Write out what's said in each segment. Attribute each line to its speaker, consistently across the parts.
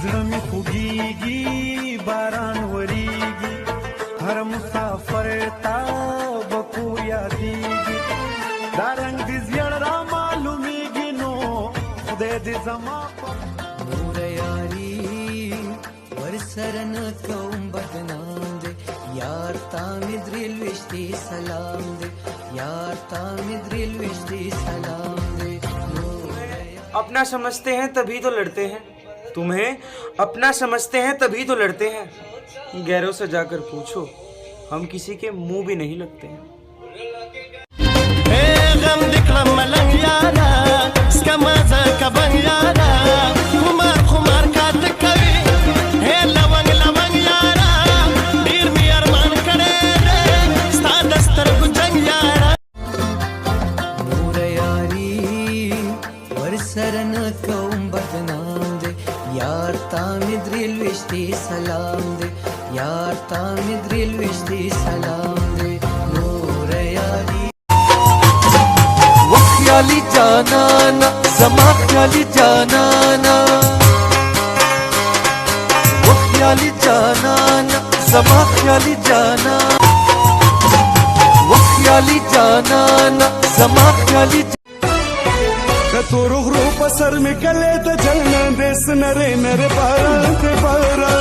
Speaker 1: زړه خوږیږي باران وریږي هر مسافر تا بکو یادیږي دا رنگ دې زیړ را معلومیږي نو خدای دې زما
Speaker 2: نور یاری ورسره نه کوم بدنام دې یار تا مې درل وشتي سلام دې یار تا مې درل وشتي سلام دې
Speaker 3: अपना समझते हैं तभी तो लड़ते हैं, तुम्हें अपना समझते हैं तभी तो लड़ते हैं, गैरों से जाकर पूछो हम किसी के मुंह भी नहीं लगते हैं।
Speaker 2: सरन कौम बदनाम दे यार तामिद रिलविश्ती सलाम दे यार तामिद रिलविश्ती सलाम दे नूर यारी
Speaker 4: वख्याली जानाना समा ख्याली जानाना वख्याली जानाना समा ख्याली जाना वख्याली जानाना समा ख्याली
Speaker 1: कतोरो ग्रुप सर में कले त जलना देस नरे नरे पारा ते पारा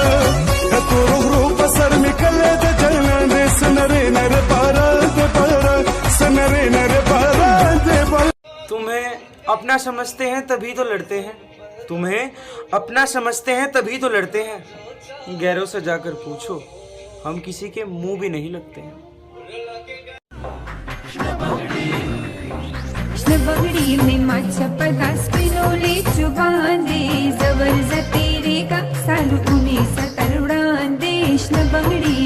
Speaker 1: कतोरो ग्रुप सर में कले त जलना देस नरे नरे पारा ते पारा सनरे नरे पारा ते पारा।
Speaker 3: तुम्हें अपना समझते हैं तभी तो लड़ते हैं, तुम्हें अपना समझते हैं तभी तो लड़ते हैं, गैरों से जाकर पूछो हम किसी के मुंह भी नहीं लगते हैं।
Speaker 5: बगड़ी में माझ्या पदास पिनवले चुबांदे जवळ जाते रे का सालू उन्हें सतरुडांदे बगडी